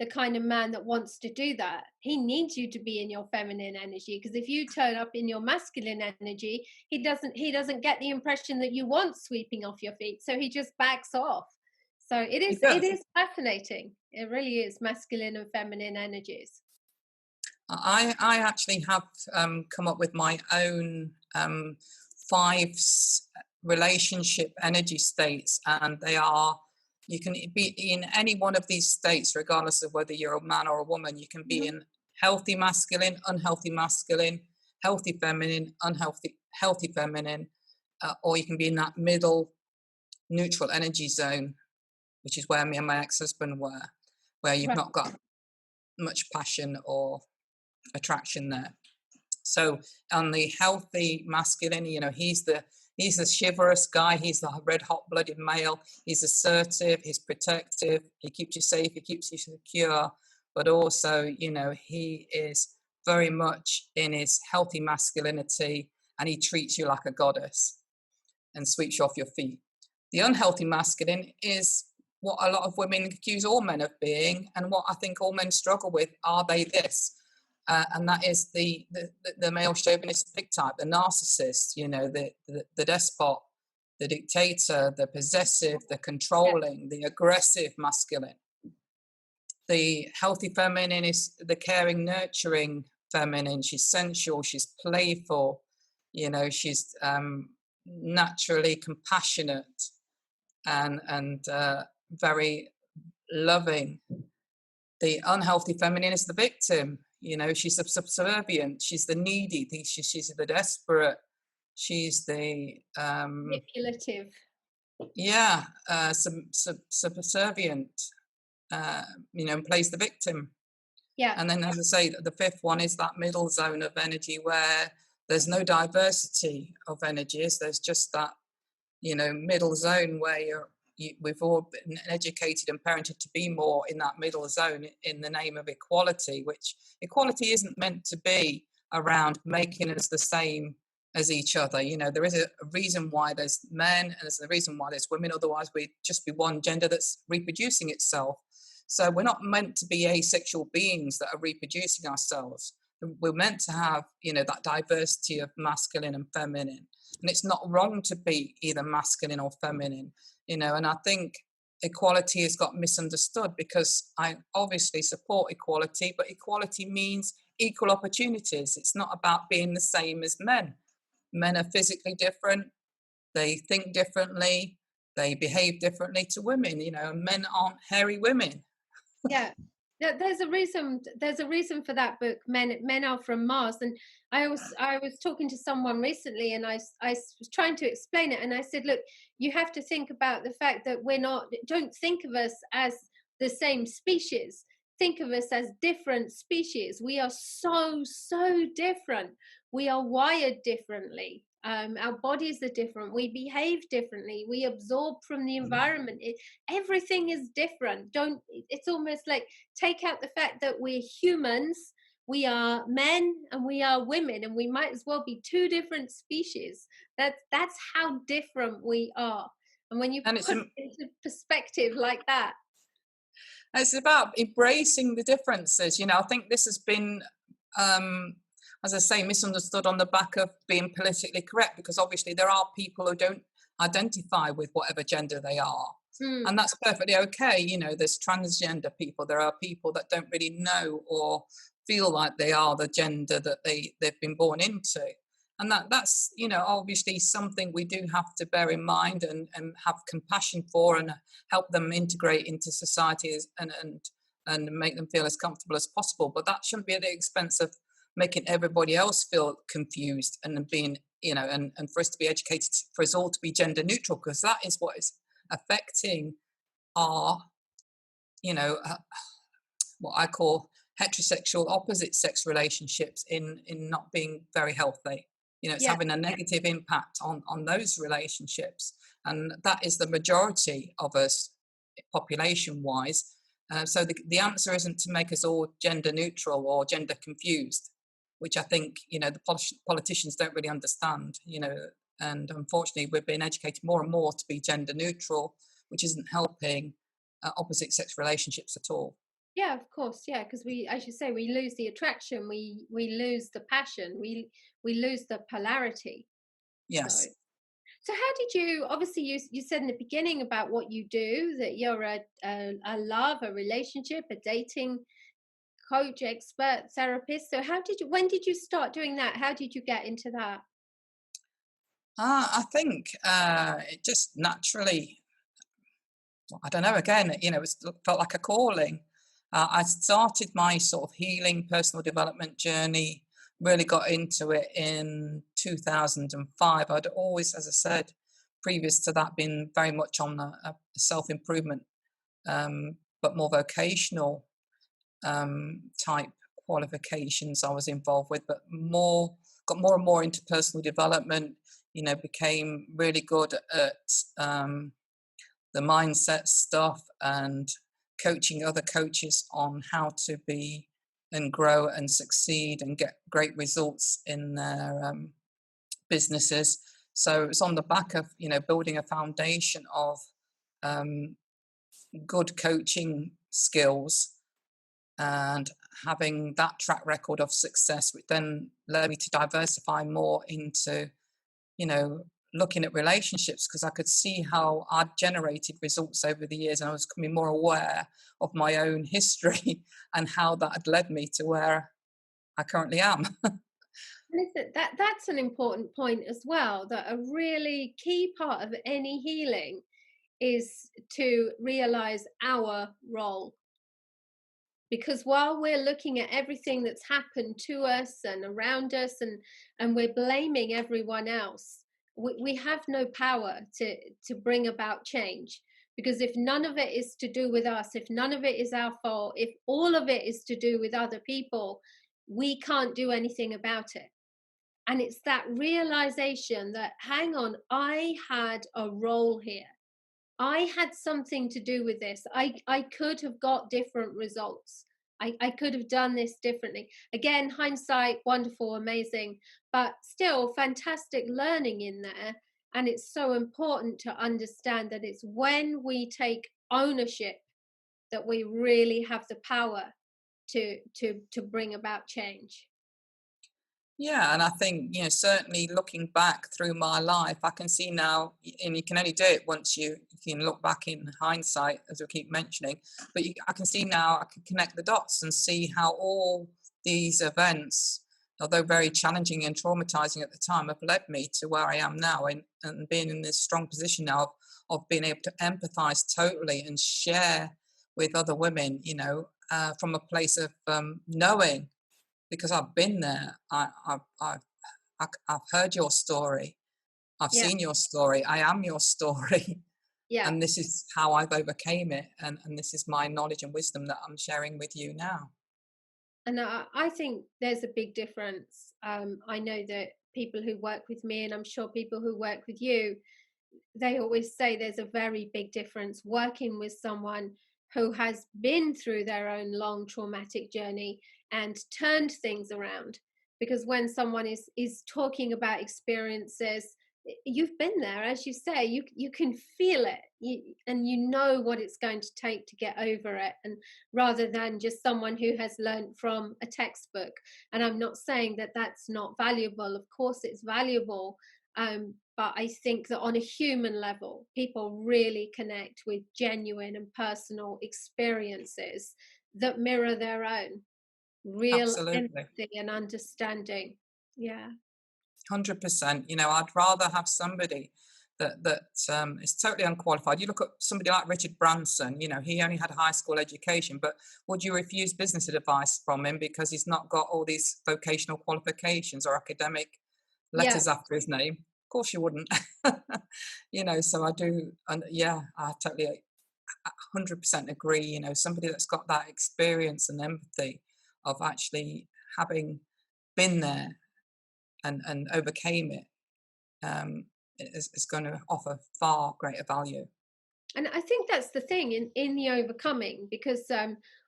the kind of man that wants to do that, he needs you to be in your feminine energy, because if you turn up in your masculine energy, he doesn't get the impression that you want sweeping off your feet, so he just backs off. So it He is it does. is fascinating. It really is, masculine and feminine energies. I actually have come up with my own five relationship energy states, and they are, you can be in any one of these states regardless of whether you're a man or a woman. You can be Mhm. in healthy masculine, unhealthy masculine, healthy feminine, healthy feminine, or you can be in that middle neutral energy zone, which is where me and my ex-husband were, where you've Right. not got much passion or attraction there. So on the healthy masculine, he's the chivalrous guy. He's the red hot blooded male. He's assertive. He's protective. He keeps you safe. He keeps you secure. But also, he is very much in his healthy masculinity, and he treats you like a goddess and sweeps you off your feet. The unhealthy masculine is what a lot of women accuse all men of being, and what I think all men struggle with. Are they this? And that is the male chauvinistic type, the narcissist, the despot, the dictator, the possessive, the Yeah. controlling, the aggressive masculine. The healthy feminine is the caring, nurturing feminine. She's sensual, she's playful, she's naturally compassionate and very loving. The unhealthy feminine is the victim. She's the subservient. She's the needy. She's the desperate. She's the Manipulative. subservient. Plays the victim. Yeah. And then, as I say, the fifth one is that middle zone of energy where there's no diversity of energies. There's just that middle zone where we've all been educated and parented to be more in that middle zone in the name of equality, which equality isn't meant to be around making us the same as each other. There is a reason why there's men and there's a reason why there's women. Otherwise, we'd just be one gender that's reproducing itself. So we're not meant to be asexual beings that are reproducing ourselves. We're meant to have, that diversity of masculine and feminine. And it's not wrong to be either masculine or feminine, and I think equality has got misunderstood, because I obviously support equality, but equality means equal opportunities. It's not about being the same as men. Men are physically different, they think differently, they behave differently to women, and men aren't hairy women. Yeah. There's a reason. There's a reason for that book. Men are from Mars, and I was talking to someone recently, and I was trying to explain it, and I said, look, you have to think about the fact that don't think of us as the same species. Think of us as different species. We are so different. We are wired differently. Our bodies are different. We behave differently. We absorb from the environment. Everything is different. It's almost like, take out the fact that we're humans, we are men and we are women, and we might as well be two different species. That's how different we are. And when you And put it into perspective like that, it's about embracing the differences. I think this has been, as I say, misunderstood on the back of being politically correct, because obviously there are people who don't identify with whatever gender they are. And that's perfectly okay. There's transgender people. There are people that don't really know or feel like they are the gender that they've been born into. And that's, obviously something we do have to bear in mind and have compassion for, and help them integrate into society and make them feel as comfortable as possible. But that shouldn't be at the expense of making everybody else feel confused, and being, and for us to be educated, for us all to be gender neutral, because that is what is affecting our, what I call heterosexual opposite sex relationships in not being very healthy. It's having a negative impact on those relationships. And that is the majority of us, population wise. So the answer isn't to make us all gender neutral or gender confused, which I think, the politicians don't really understand, and unfortunately we're being educated more and more to be gender neutral, which isn't helping opposite sex relationships at all. yeah, of course, yeah, because we, as you say, we lose the attraction, we lose the passion, we lose the polarity. Yes. So how did you, obviously you said in the beginning about what you do, that you're a love, a relationship, a dating coach, expert, therapist. So when did you start doing that? How did you get into that? I think it just naturally, I don't know, again, it felt like a calling. I started my sort of healing personal development journey, really got into it in 2005. I'd always, as I said, previous to that, been very much on a self-improvement, but more vocational type qualifications I was involved with, but got more and more into personal development, became really good at the mindset stuff and coaching other coaches on how to be and grow and succeed and get great results in their businesses. So it's on the back of, building a foundation of good coaching skills and having that track record of success, which then led me to diversify more into, looking at relationships, because I could see how I'd generated results over the years, and I was becoming more aware of my own history and how that had led me to where I currently am. Listen, that's an important point as well, that a really key part of any healing is to realize our role. Because while we're looking at everything that's happened to us and around us, and we're blaming everyone else, we have no power to bring about change. Because if none of it is to do with us, if none of it is our fault, if all of it is to do with other people, we can't do anything about it. And it's that realization that, hang on, I had a role here. I had something to do with this. I could have got different results. I could have done this differently. Again, hindsight, wonderful, amazing. but still fantastic learning in there. And it's so important to understand that it's when we take ownership that we really have the power to bring about change. Yeah, and I think, certainly looking back through my life, I can see now, and you can only do it once you can look back in hindsight, as we keep mentioning, but I can see now, I can connect the dots and see how all these events, although very challenging and traumatizing at the time, have led me to where I am now, and being in this strong position now of being able to empathize totally and share with other women, from a place of knowing, because I've been there. I've heard your story. I've Yeah, seen your story. I am your story. yeah. And this is how I've overcame it. And this is my knowledge and wisdom that I'm sharing with you now. And I think there's a big difference. I know that people who work with me, and I'm sure people who work with you, they always say there's a very big difference working with someone who has been through their own long traumatic journey and turned things around. Because when someone is talking about experiences, you've been there, as you say, you can feel it, and you know what it's going to take to get over it, and rather than just someone who has learned from a textbook. And I'm not saying that that's not valuable, of course it's valuable, but I think that on a human level, people really connect with genuine and personal experiences that mirror their own, real Absolutely. empathy and understanding. Yeah. 100%. I'd rather have somebody that is totally unqualified. You look at somebody like Richard Branson. He only had a high school education, but would you refuse business advice from him because he's not got all these vocational qualifications or academic Yeah. letters after his name? Of course you wouldn't. So I do, and yeah, I totally 100% agree. Somebody that's got that experience and empathy of actually having been there and overcame it, is going to offer far greater value. And I think that's the thing in the overcoming, because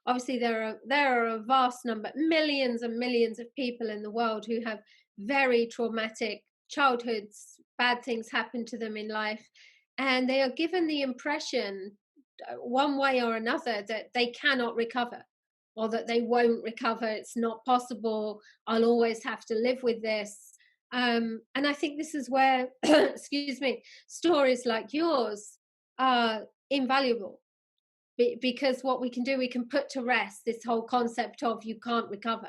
obviously there are a vast number, millions and millions of people in the world who have very traumatic childhoods, bad things happen to them in life, and they are given the impression, one way or another, that they cannot recover, or that they won't recover. It's not possible. I'll always have to live with this. And I think this is where, excuse me, stories like yours are invaluable, because what we can do, we can put to rest this whole concept of you can't recover,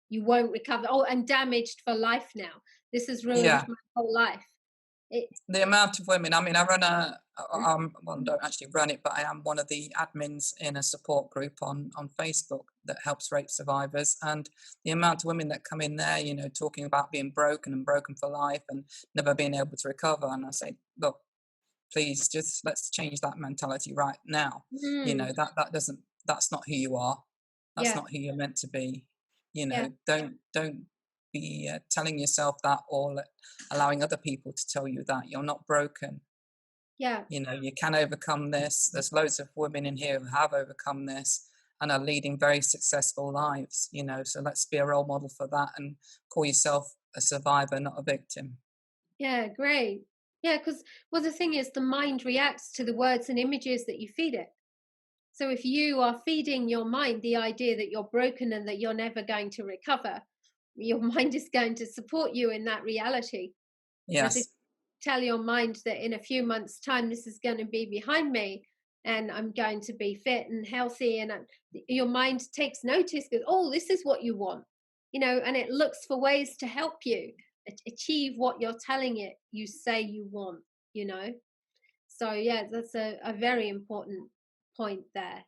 you won't recover. Oh, I'm damaged for life now. This has ruined Yeah, my whole life. It, the amount of women. I mean, I run well, I don't actually run it, but I am one of the admins in a support group on Facebook that helps rape survivors. And the amount of women that come in there, talking about being broken and broken for life and never being able to recover. And I say, look, please, just let's change that mentality right now. mm, That's not who you are. That's yeah, not who you're meant to be. yeah, Don't be telling yourself that, or allowing other people to tell you that you're not broken. yeah. You can overcome this. There's loads of women in here who have overcome this and are leading very successful lives. So let's be a role model for that and call yourself a survivor, not a victim. Yeah, great. Yeah, because, well, the thing is, the mind reacts to the words and images that you feed it. So if you are feeding your mind the idea that you're broken and that you're never going to recover, your mind is going to support you in that reality. Whereas if Yes. you tell your mind that in a few months' time this is going to be behind me and I'm going to be fit and healthy, and your mind takes notice, because, oh, this is what you want, and it looks for ways to help you achieve what you're telling it you say you want, you know. So yeah, that's a very important point there.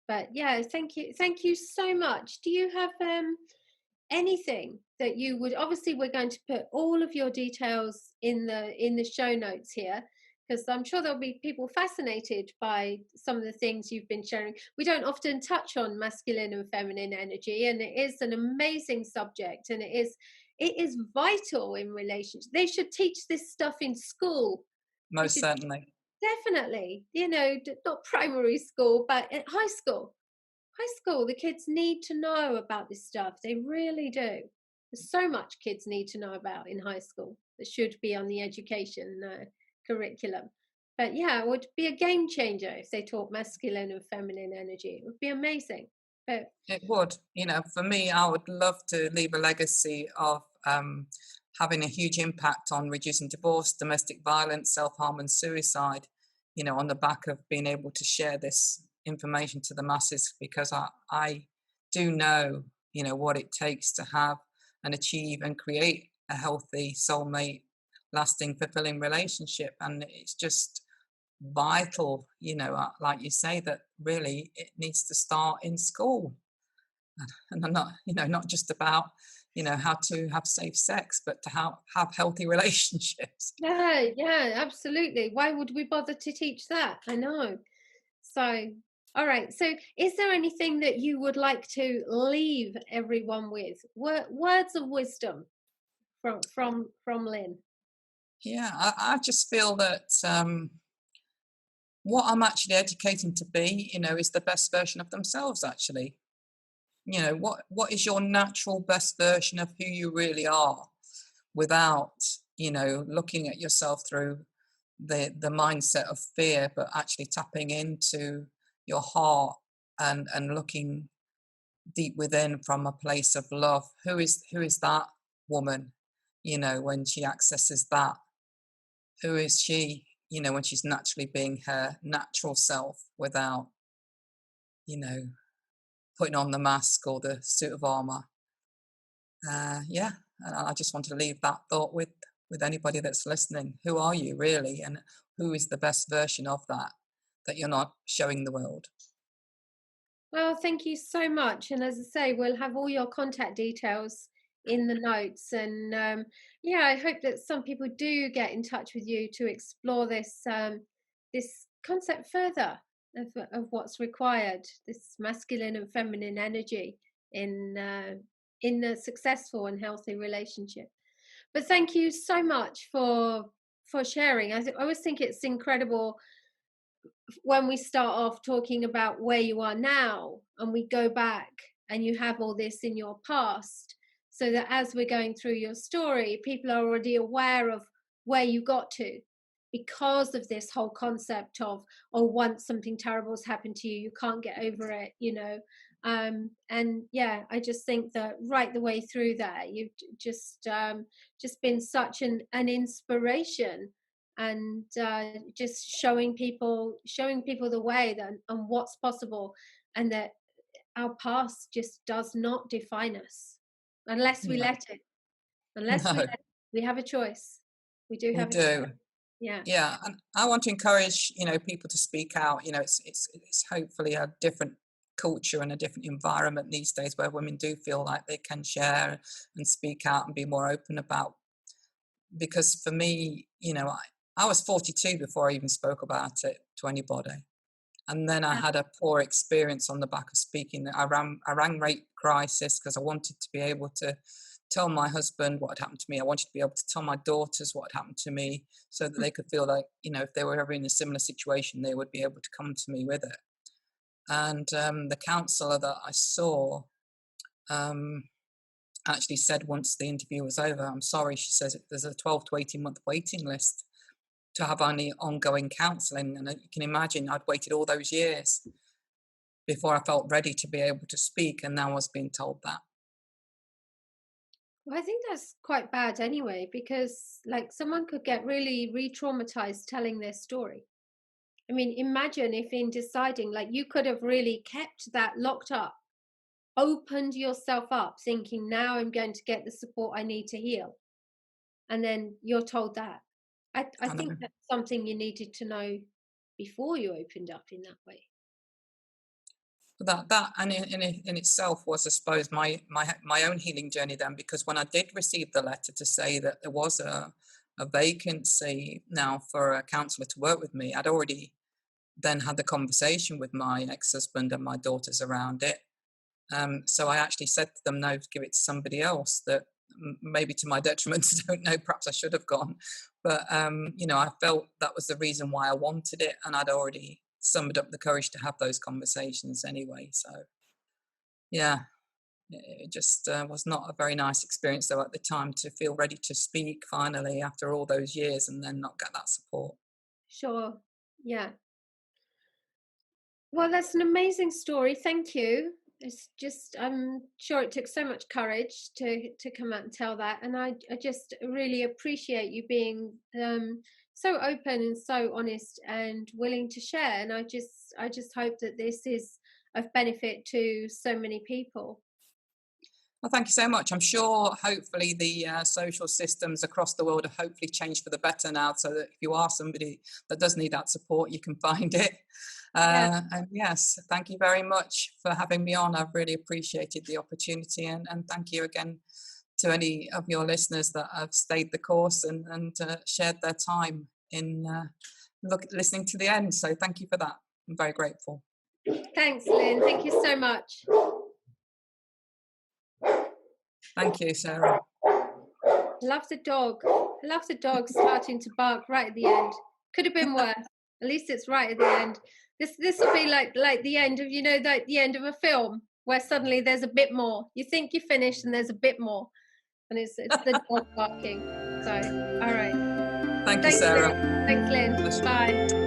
But yeah, thank you so much. Do you have anything that you would, obviously we're going to put all of your details in the show notes here, because I'm sure there'll be people fascinated by some of the things you've been sharing. We don't often touch on masculine and feminine energy, and it is an amazing subject, and it is vital in relationships. They should teach this stuff in school. They Most should certainly. definitely, not primary school, but at high school. High school, the kids need to know about this stuff. They really do. There's so much kids need to know about in high school that should be on the education curriculum. But yeah, it would be a game changer if they taught masculine and feminine energy. It would be amazing. But It would, for me, I would love to leave a legacy of having a huge impact on reducing divorce, domestic violence, self-harm and suicide, on the back of being able to share this information to the masses, because I do know, what it takes to have and achieve and create a healthy, soulmate, lasting, fulfilling relationship. And it's just vital, like you say, that really it needs to start in school. And I'm not, not just about, how to have safe sex, but to have healthy relationships. yeah, yeah, absolutely. Why would we bother to teach that? I know. So, all right. So, is there anything that you would like to leave everyone with? Words of wisdom from Lynn. Yeah, I just feel that what I'm actually educating to be, is the best version of themselves, actually. What is your natural best version of who you really are, without, looking at yourself through the mindset of fear, but actually tapping into your heart and looking deep within from a place of love. Who is that woman, when she accesses that? Who is she, when she's naturally being her natural self, without, you know, putting on the mask or the suit of armor? Yeah, and I just want to leave that thought with anybody that's listening. Who are you really, and who is the best version of that you're not showing the world? Well, thank you so much. And as I say, we'll have all your contact details in the notes. And yeah, I hope that some people do get in touch with you to explore this concept further of what's required, this masculine and feminine energy in in a successful and healthy relationship. But thank you so much for sharing. I always think it's incredible when we start off talking about where you are now and we go back and you have all this in your past, so that as we're going through your story, people are already aware of where you got to, because of this whole concept of, oh, once something terrible's happened to you, you can't get over it. And yeah, I just think that right the way through there, you've just been such an inspiration, and just showing people the way that, and what's possible, and that our past just does not define us unless we No, let it. Unless we no, let it, we have a choice. We do we have a do. choice. Yeah. Yeah, and I want to encourage, people to speak out. It's hopefully a different culture and a different environment these days where women do feel like they can share and speak out and be more open about. Because for me, I was 42 before I even spoke about it to anybody. And then I Yeah. had a poor experience on the back of speaking. I rang rape crisis because I wanted to be able to tell my husband what had happened to me. I wanted to be able to tell my daughters what had happened to me, so that they could feel like, if they were ever in a similar situation, they would be able to come to me with it. And the counsellor that I saw um, actually said, once the interview was over, I'm sorry, she says, there's a 12 to 18 month waiting list to have any ongoing counselling. And you can imagine I'd waited all those years before I felt ready to be able to speak, and now I was being told that. Well, I think that's quite bad anyway, because like someone could get really re-traumatized telling their story. I mean, imagine if in deciding, like, you could have really kept that locked up, opened yourself up, thinking, now I'm going to get the support I need to heal. And then you're told that. I I know. think that's something you needed to know before you opened up in that way. But that and in itself was, I suppose, my own healing journey then, because when I did receive the letter to say that there was a vacancy now for a counsellor to work with me, I'd already then had the conversation with my ex-husband and my daughters around it. So I actually said to them, no, give it to somebody else. That maybe to my detriment, I don't know, perhaps I should have gone. But, I felt that was the reason why I wanted it. And I'd already summoned up the courage to have those conversations anyway. So, yeah, It just was not a very nice experience, though, at the time, to feel ready to speak finally after all those years and then not get that support. Sure. Yeah. Well, that's an amazing story. Thank you. It's just, I'm sure it took so much courage to come out and tell that, and I just really appreciate you being so open and so honest and willing to share. And I just hope that this is of benefit to so many people. Well, thank you so much. I'm sure, hopefully, the social systems across the world have hopefully changed for the better now, so that if you are somebody that does need that support, you can find it. Yeah. And yes, thank you very much for having me on. I've really appreciated the opportunity, and thank you again to any of your listeners that have stayed the course and shared their time in listening to the end. So thank you for that. I'm very grateful. Thanks, Lynn. Thank you so much. Thank you, Sarah. Love the dog. I love the dog starting to bark right at the end. Could have been worse. At least it's right at the end. This will be like the end of, like the end of a film where suddenly there's a bit more. You think you're finished and there's a bit more, and it's the dog barking. So, all right. Thank you, Thanks, Sarah. Lynn. Thanks, Lynn. Bye.